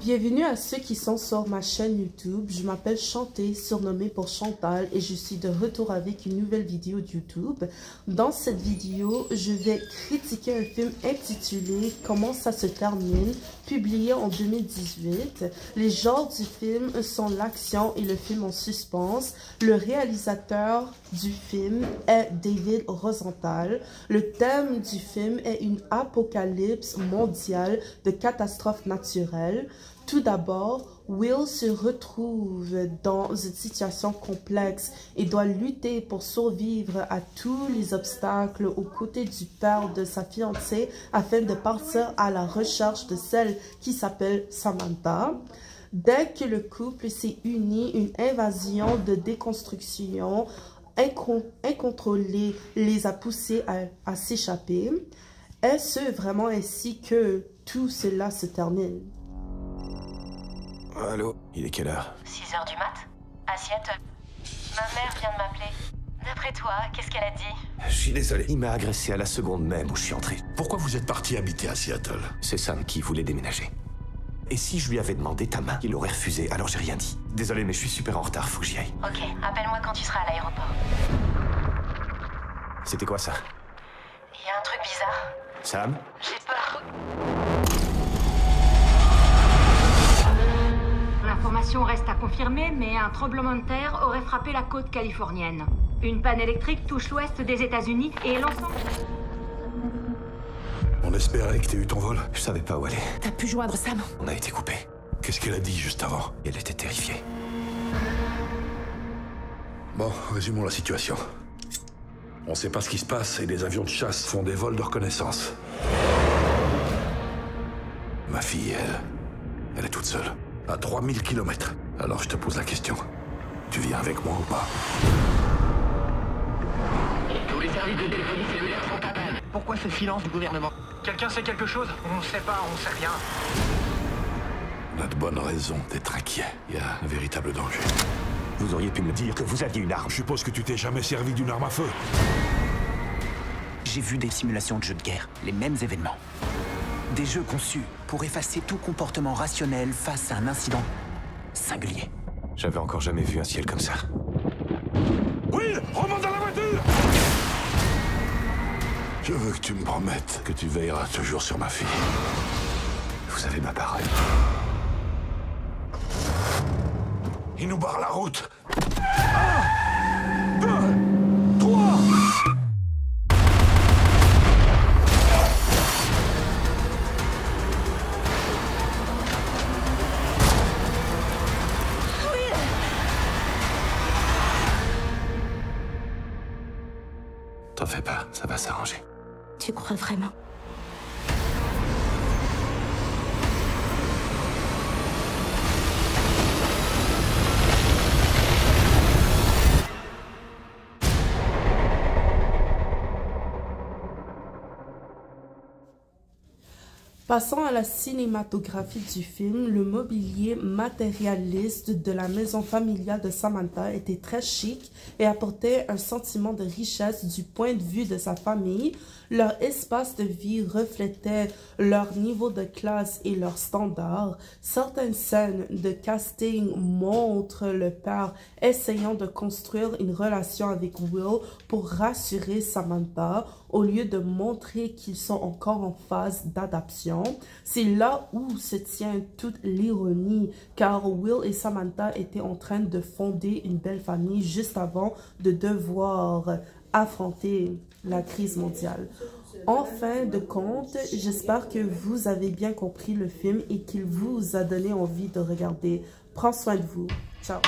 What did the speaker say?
Bienvenue à ceux qui sont sur ma chaîne YouTube. Je m'appelle Chanté, surnommée pour Chantal, et je suis de retour avec une nouvelle vidéo de YouTube. Dans cette vidéo, je vais critiquer un film intitulé « Comment ça se termine », publié en 2018. Les genres du film sont l'action et le film en suspense. Le réalisateur du film est David Rosenthal. Le thème du film est une apocalypse mondiale de catastrophes naturelles. Tout d'abord, Will se retrouve dans une situation complexe et doit lutter pour survivre à tous les obstacles aux côtés du père de sa fiancée afin de partir à la recherche de celle qui s'appelle Samantha. Dès que le couple s'est uni, une invasion de déconstruction incontrôlée les a poussés à s'échapper. Est-ce vraiment ainsi que tout cela se termine? Allô, il est quelle heure? 6h du mat? Assiette. Ma mère vient de m'appeler. D'après toi, qu'est-ce qu'elle a dit? Je suis désolé. Il m'a agressé à la seconde même où je suis entré. Pourquoi vous êtes parti habiter à Seattle? C'est Sam qui voulait déménager. Et si je lui avais demandé ta main, il aurait refusé, alors j'ai rien dit. Désolé, mais je suis super en retard, faut que j'y aille. Ok, appelle-moi quand tu seras à l'aéroport. C'était quoi ça? Il y a un truc bizarre. Sam? J'ai peur. L'information reste à confirmer, mais un tremblement de terre aurait frappé la côte californienne. Une panne électrique touche l'ouest des États-Unis et l'ensemble... On espérait que t'aies eu ton vol. Je savais pas où aller. T'as pu joindre Sam? On a été coupé. Qu'est-ce qu'elle a dit juste avant? Elle était terrifiée. Bon, résumons la situation. On sait pas ce qui se passe et des avions de chasse font des vols de reconnaissance. Ma fille, elle est toute seule, à 3000 km. Alors je te pose la question. Tu viens avec moi ou pas? Tous les services de téléphonie cellulaire sont à panne. Pourquoi ce silence du gouvernement? Quelqu'un sait quelque chose? On sait pas, on sait rien. On a de bonnes raisons d'être inquiet. Il y a un véritable danger. Vous auriez pu me dire que vous aviez une arme. Je suppose que tu t'es jamais servi d'une arme à feu. J'ai vu des simulations de jeux de guerre, les mêmes événements. Des jeux conçus pour effacer tout comportement rationnel face à un incident singulier. J'avais encore jamais vu un ciel comme ça. Will, remonte dans la voiture! Je veux que tu me promettes que tu veilleras toujours sur ma fille. Vous avez ma parole. Il nous barre la route. 1, 2, 3. T'en fais pas, ça va s'arranger. Tu crois vraiment? Passons à la cinématographie du film, le mobilier matérialiste de la maison familiale de Samantha était très chic et apportait un sentiment de richesse du point de vue de sa famille. Leur espace de vie reflétait leur niveau de classe et leurs standards. Certaines scènes de casting montrent le père essayant de construire une relation avec Will pour rassurer Samantha au lieu de montrer qu'ils sont encore en phase d'adaptation. C'est là où se tient toute l'ironie, car Will et Samantha étaient en train de fonder une belle famille juste avant de devoir affronter la crise mondiale. En fin de compte, j'espère que vous avez bien compris le film et qu'il vous a donné envie de regarder. Prends soin de vous. Ciao.